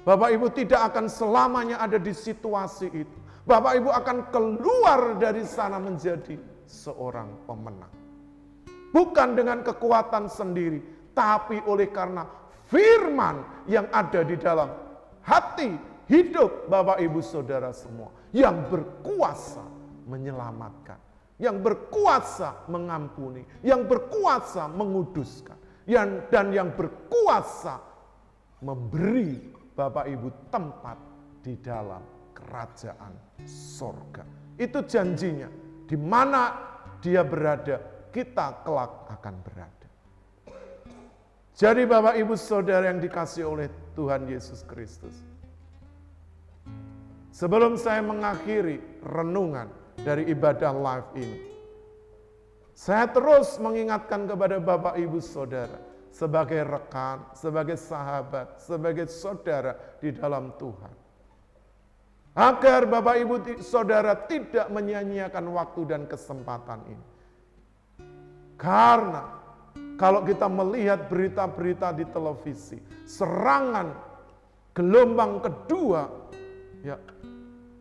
S1: Bapak Ibu tidak akan selamanya ada di situasi itu. Bapak Ibu akan keluar dari sana menjadi seorang pemenang. Bukan dengan kekuatan sendiri, tapi oleh karena firman yang ada di dalam hati, hidup Bapak Ibu Saudara semua, yang berkuasa menyelamatkan, yang berkuasa mengampuni, yang berkuasa menguduskan, dan yang berkuasa memberi Bapak Ibu tempat di dalam kerajaan sorga. Itu janjinya. Di mana dia berada, kita kelak akan berada. Jadi Bapak Ibu Saudara yang dikasihi oleh Tuhan Yesus Kristus. Sebelum saya mengakhiri renungan dari ibadah live ini, saya terus mengingatkan kepada Bapak Ibu Saudara, sebagai rekan, sebagai sahabat, sebagai saudara di dalam Tuhan. Agar Bapak Ibu Saudara tidak menyia-nyiakan waktu dan kesempatan ini. Karena kalau kita melihat berita-berita di televisi, serangan gelombang kedua ya,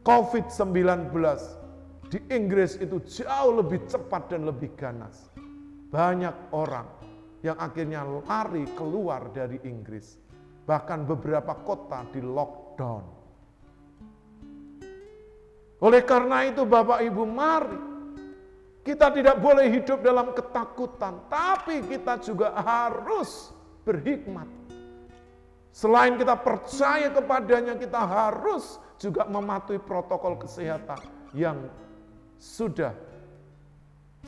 S1: COVID-19 di Inggris itu jauh lebih cepat dan lebih ganas. Banyak orang yang akhirnya lari keluar dari Inggris. Bahkan beberapa kota di lockdown. Oleh karena itu Bapak Ibu, mari kita tidak boleh hidup dalam ketakutan, tapi kita juga harus berhikmat. Selain kita percaya kepadanya, kita harus juga mematuhi protokol kesehatan yang sudah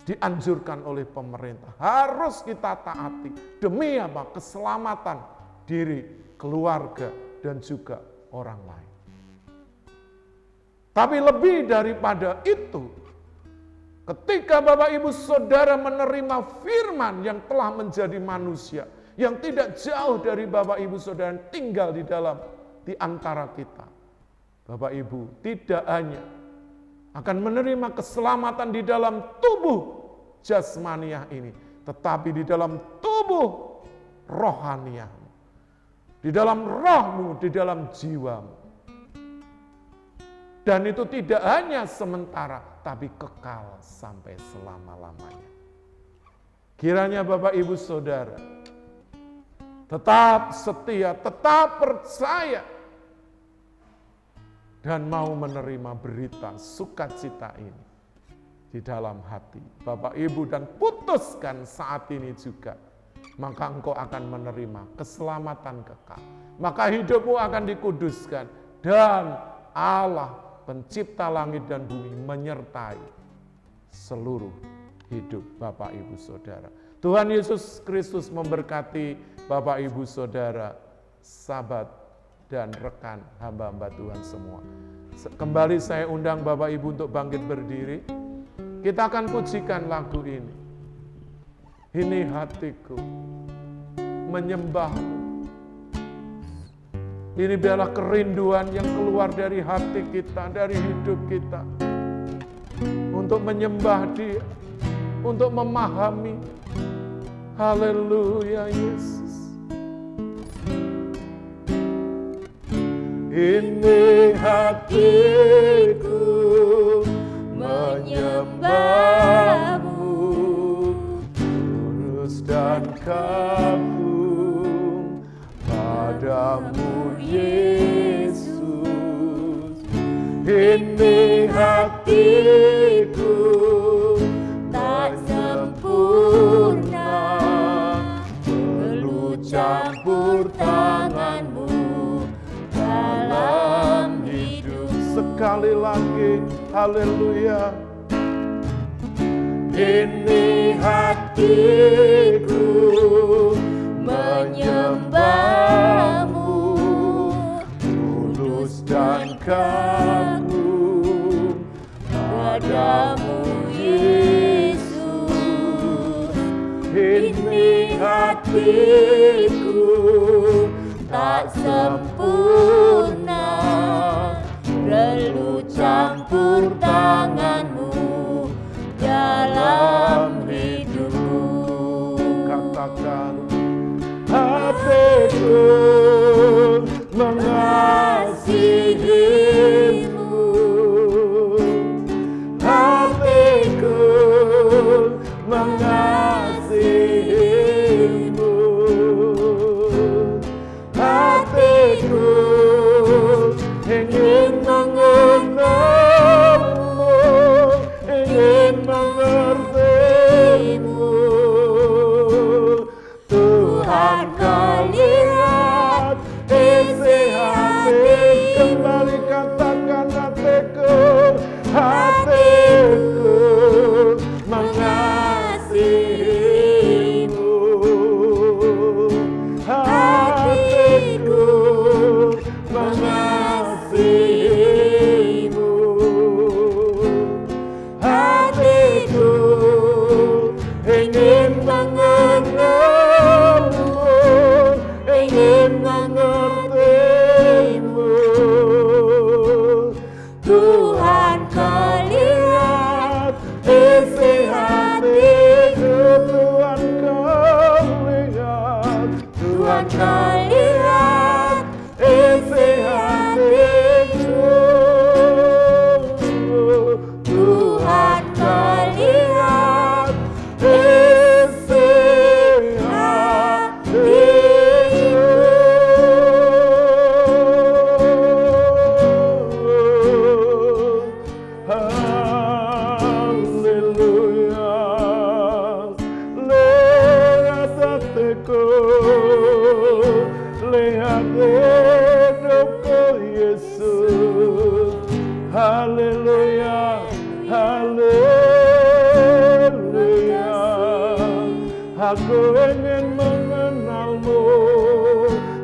S1: dianjurkan oleh pemerintah. Harus kita taati. Demi apa? Keselamatan diri, keluarga, dan juga orang lain. Tapi lebih daripada itu, ketika Bapak Ibu Saudara menerima firman yang telah menjadi manusia, yang tidak jauh dari Bapak Ibu Saudara yang tinggal di antara kita. Bapak Ibu tidak hanya akan menerima keselamatan di dalam tubuh jasmaniah ini, tetapi di dalam tubuh rohaniahmu, di dalam rohmu, di dalam jiwamu. Dan itu tidak hanya sementara, tapi kekal sampai selama-lamanya. Kiranya Bapak Ibu Saudara tetap setia, tetap percaya, dan mau menerima berita sukacita ini di dalam hati Bapak Ibu, dan putuskan saat ini juga, maka engkau akan menerima keselamatan kekal. Maka hidupmu akan dikuduskan, dan Allah Pencipta langit dan bumi menyertai seluruh hidup Bapak Ibu Saudara. Tuhan Yesus Kristus memberkati Bapak Ibu Saudara, sahabat dan rekan hamba-hamba Tuhan semua. Kembali saya undang Bapak Ibu untuk bangkit berdiri. Kita akan pujikan lagu ini. Ini hatiku menyembahmu. Ini biarlah kerinduan yang keluar dari hati kita, dari hidup kita. Untuk menyembah Dia, untuk memahami. Haleluya Yesus. Ini hatiku menyembahmu, tulus dan kagum padamu Yesus. Ini hatiku tak sempurna, perlu campur tanganmu dalam hidup. Sekali lagi, haleluya. Ini hatiku menyembahmu, tulus dan kagum padamu Yesus. Ini hatiku tak sempurna, perlu campur tanganmu dalam hidupku. Katakan, hatiku mengasihimu, hatiku mengasihimu, hatiku
S4: Tuhan kau lihat isi hatiku,
S1: Tuhan kau lihat,
S4: Tuhan kau lihat isi hatiku, Tuhan kau lihat isi hatiku.
S1: Haleluya, lihat hatiku, lihat hidupku Yesus. Haleluya, haleluya, aku ingin mengenalmu,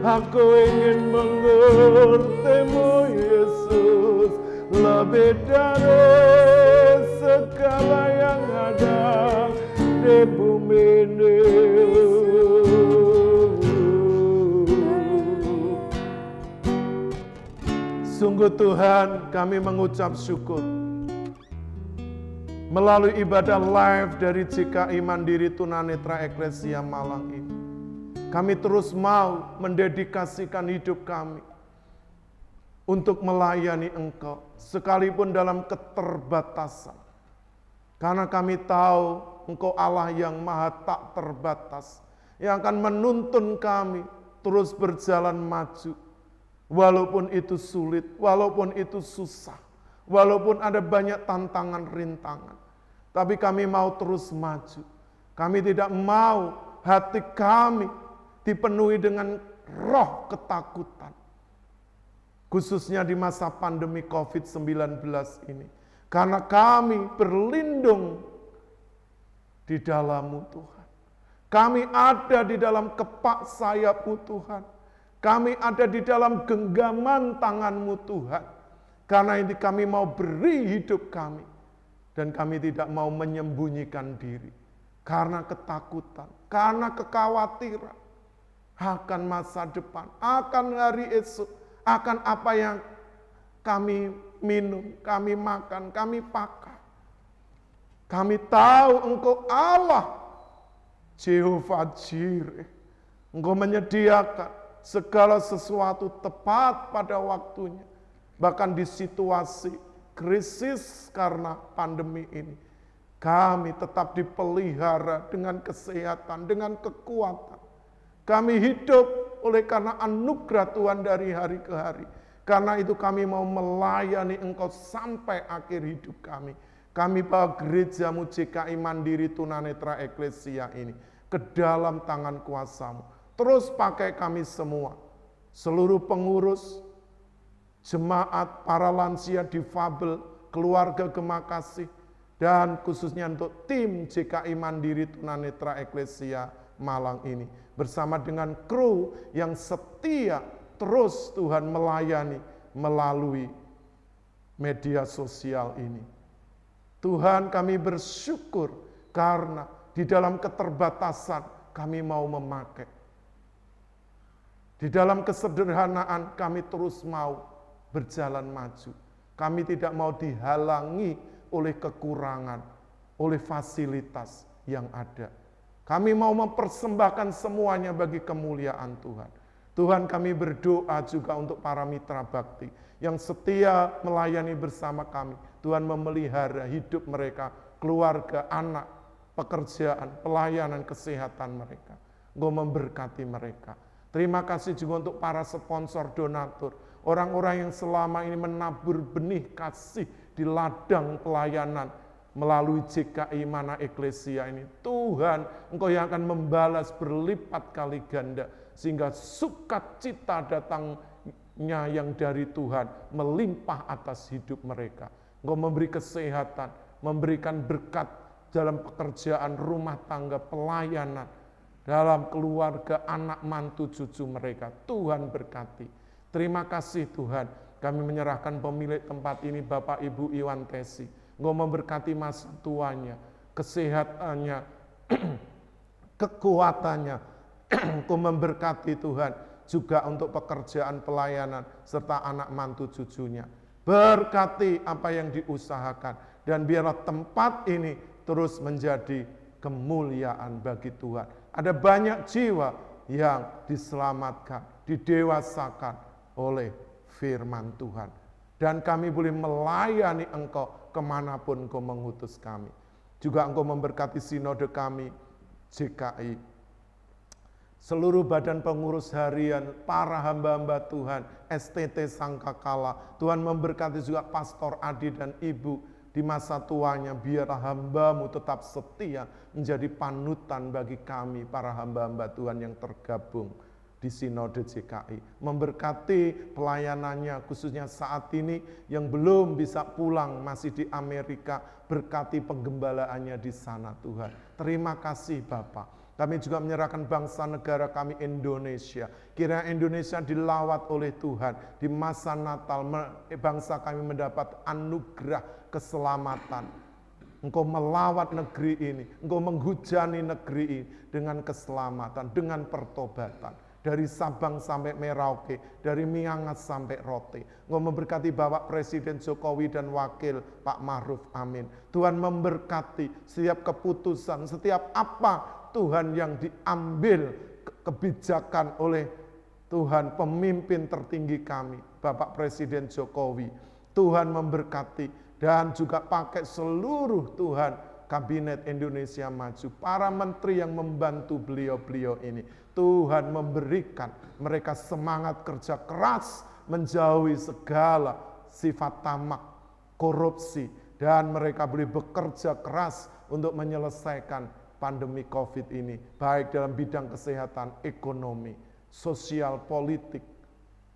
S1: aku ingin mengertimu Yesus, lebih dari segala yang ada di bumi ini. Sungguh Tuhan, kami mengucap syukur melalui ibadah live dari GKI Mandiri Tunanetra Eklesia Malang ini. Kami terus mau mendedikasikan hidup kami untuk melayani Engkau, sekalipun dalam keterbatasan. Karena kami tahu Engkau Allah yang maha tak terbatas, yang akan menuntun kami terus berjalan maju. Walaupun itu sulit, walaupun itu susah, walaupun ada banyak tantangan rintangan. Tapi kami mau terus maju. Kami tidak mau hati kami dipenuhi dengan roh ketakutan. Khususnya di masa pandemi COVID-19 ini. Karena kami berlindung di dalam-Mu Tuhan. Kami ada di dalam kepak sayap-Mu Tuhan. Kami ada di dalam genggaman tangan-Mu Tuhan. Karena ini kami mau beri hidup kami. Dan kami tidak mau menyembunyikan diri. Karena ketakutan, karena kekhawatiran. Akan masa depan, akan hari esok, akan apa yang kami minum, kami makan, kami pakai. Kami tahu Engkau Allah, Jehovah Jireh. Engkau menyediakan segala sesuatu tepat pada waktunya. Bahkan di situasi krisis karena pandemi ini, kami tetap dipelihara dengan kesehatan, dengan kekuatan. Kami hidup oleh karena anugerah Tuhan dari hari ke hari. Karena itu kami mau melayani Engkau sampai akhir hidup kami. Kami bawa gereja-Mu GKI Mandiri Tunanetra Eklesia ini ke dalam tangan kuasa-Mu. Terus pakai kami semua, seluruh pengurus, jemaat, para lansia, difabel, keluarga Gemakasih, dan khususnya untuk tim GKI Mandiri Tunanetra Eklesia Malang ini. Bersama dengan kru yang setia terus Tuhan melayani melalui media sosial ini. Tuhan, kami bersyukur karena di dalam keterbatasan kami mau memakai. Di dalam kesederhanaan kami terus mau berjalan maju. Kami tidak mau dihalangi oleh kekurangan, oleh fasilitas yang ada. Kami mau mempersembahkan semuanya bagi kemuliaan Tuhan. Tuhan, kami berdoa juga untuk para mitra bakti yang setia melayani bersama kami. Tuhan memelihara hidup mereka, keluarga, anak, pekerjaan, pelayanan, kesehatan mereka. Engkau memberkati mereka. Terima kasih juga untuk para sponsor donatur, orang-orang yang selama ini menabur benih kasih di ladang pelayanan melalui GKI Mana Eklesia ini. Tuhan, Engkau yang akan membalas berlipat kali ganda, sehingga sukacita datangnya yang dari Tuhan melimpah atas hidup mereka. Engkau memberi kesehatan, memberikan berkat dalam pekerjaan, rumah tangga, pelayanan, dalam keluarga, anak, mantu, cucu mereka. Tuhan berkati. Terima kasih Tuhan, kami menyerahkan pemilik tempat ini, Bapak Ibu Iwan Tesi. Engkau memberkati masa tuanya, kesehatannya, kekuatannya. Engkau memberkati Tuhan, juga untuk pekerjaan pelayanan, serta anak mantu cucunya. Berkati apa yang diusahakan. Dan biarlah tempat ini terus menjadi kemuliaan bagi Tuhan. Ada banyak jiwa yang diselamatkan, didewasakan oleh firman Tuhan. Dan kami boleh melayani Engkau kemanapun Engkau mengutus kami. Juga Engkau memberkati sinode kami, JKI, seluruh badan pengurus harian, para hamba-hamba Tuhan, STT Sangkakala. Tuhan memberkati juga Pastor Adi dan Ibu di masa tuanya. Biarlah hamba-Mu tetap setia menjadi panutan bagi kami, para hamba-hamba Tuhan yang tergabung di Sinode JKI. Memberkati pelayanannya, khususnya saat ini yang belum bisa pulang, masih di Amerika. Berkati penggembalaannya di sana Tuhan. Terima kasih Bapa. Kami juga menyerahkan bangsa negara kami Indonesia. Kiranya Indonesia dilawat oleh Tuhan. Di masa Natal bangsa kami mendapat anugerah keselamatan. Engkau melawat negeri ini. Engkau menghujani negeri ini dengan keselamatan, dengan pertobatan. Dari Sabang sampai Merauke, dari Miangas sampai Rote. Engkau memberkati Bapak Presiden Jokowi dan Wakil Pak Ma'ruf, amin. Tuhan memberkati setiap keputusan, setiap apa Tuhan yang diambil kebijakan oleh Tuhan, pemimpin tertinggi kami, Bapak Presiden Jokowi. Tuhan memberkati dan juga pakai seluruh Tuhan Kabinet Indonesia Maju, para menteri yang membantu beliau-beliau ini. Tuhan memberikan mereka semangat kerja keras, menjauhi segala sifat tamak, korupsi, dan mereka boleh bekerja keras untuk menyelesaikan pandemi COVID ini, baik dalam bidang kesehatan, ekonomi, sosial, politik,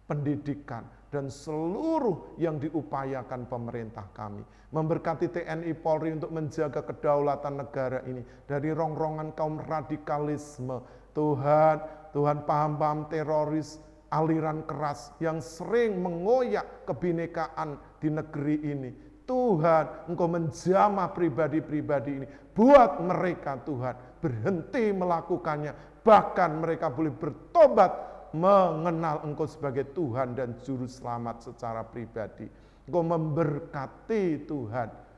S1: pendidikan, dan seluruh yang diupayakan pemerintah kami. Memberkati TNI Polri untuk menjaga kedaulatan negara ini dari rongrongan kaum radikalisme. Tuhan paham-paham teroris, aliran keras yang sering mengoyak kebinekaan di negeri ini. Tuhan, Engkau menjamah pribadi-pribadi ini. Buat mereka Tuhan berhenti melakukannya. Bahkan mereka boleh bertobat, mengenal Engkau sebagai Tuhan dan Juru Selamat secara pribadi. Engkau memberkati Tuhan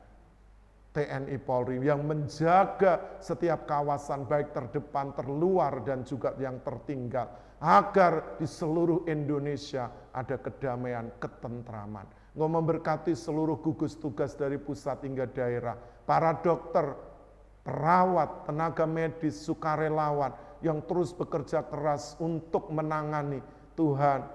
S1: TNI Polri yang menjaga setiap kawasan baik terdepan, terluar, dan juga yang tertinggal. Agar di seluruh Indonesia ada kedamaian, ketentraman. Engkau memberkati seluruh gugus tugas dari pusat hingga daerah, para dokter, perawat, tenaga medis, sukarelawan yang terus bekerja keras untuk menangani Tuhan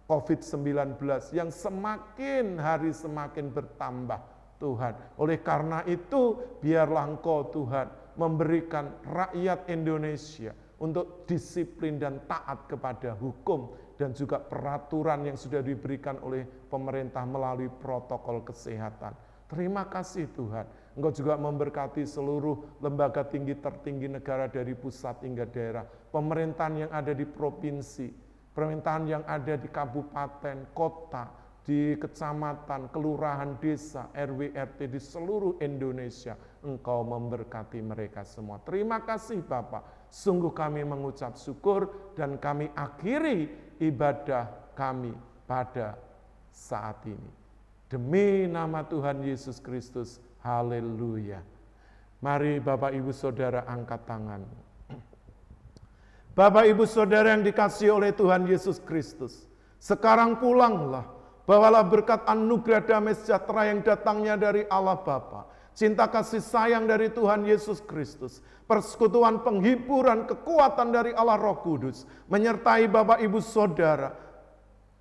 S1: COVID-19 yang semakin hari semakin bertambah Tuhan. Oleh karena itu biarlah Engkau Tuhan memberikan rakyat Indonesia untuk disiplin dan taat kepada hukum dan juga peraturan yang sudah diberikan oleh pemerintah melalui protokol kesehatan. Terima kasih Tuhan. Engkau juga memberkati seluruh lembaga tinggi tertinggi negara dari pusat hingga daerah. Pemerintahan yang ada di provinsi, pemerintahan yang ada di kabupaten, kota, di kecamatan, kelurahan, desa, RW, RT di seluruh Indonesia. Engkau memberkati mereka semua. Terima kasih Bapak. Sungguh kami mengucap syukur dan kami akhiri ibadah kami pada saat ini. Demi nama Tuhan Yesus Kristus, haleluya. Mari Bapak Ibu Saudara angkat tangan. Bapak Ibu Saudara yang dikasihi oleh Tuhan Yesus Kristus, sekarang pulanglah, bawalah berkat anugerah damai sejahtera yang datangnya dari Allah Bapa, cinta kasih sayang dari Tuhan Yesus Kristus, persekutuan penghiburan kekuatan dari Allah Roh Kudus, menyertai Bapak Ibu Saudara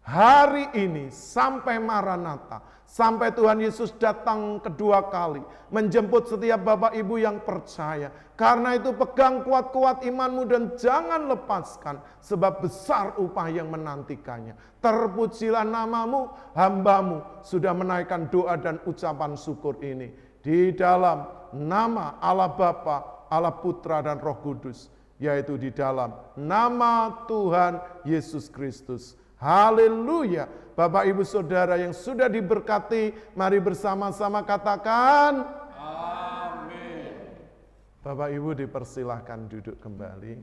S1: hari ini sampai Maranatha, sampai Tuhan Yesus datang kedua kali, menjemput setiap Bapak Ibu yang percaya. Karena itu pegang kuat-kuat imanmu dan jangan lepaskan, sebab besar upah yang menantikannya. Terpujilah namamu, hambamu sudah menaikkan doa dan ucapan syukur ini. Di dalam nama Allah Bapa, Allah Putra dan Roh Kudus, yaitu di dalam nama Tuhan Yesus Kristus. Haleluya. Bapak Ibu Saudara yang sudah diberkati, mari bersama-sama katakan amin. Bapak Ibu dipersilahkan duduk kembali.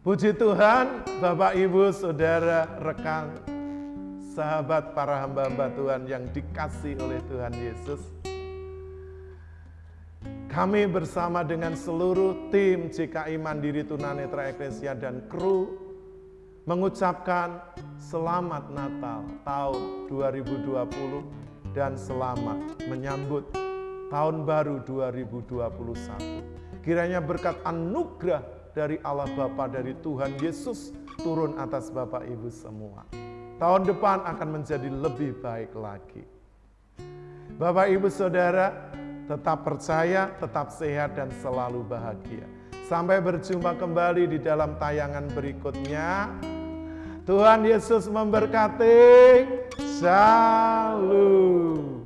S1: Puji Tuhan, Bapak, Ibu, Saudara, rekan, sahabat para hamba-hamba Tuhan yang dikasihi oleh Tuhan Yesus. Kami bersama dengan seluruh tim JKI Mandiri Tunanetra Eklesia dan kru mengucapkan selamat Natal tahun 2020 dan selamat menyambut tahun baru 2021. Kiranya berkat anugerah dari Allah Bapa, dari Tuhan Yesus turun atas Bapak Ibu semua. Tahun depan akan menjadi lebih baik lagi. Bapak Ibu Saudara, tetap percaya, tetap sehat dan selalu bahagia. Sampai berjumpa kembali di dalam tayangan berikutnya. Tuhan Yesus memberkati. Shalom.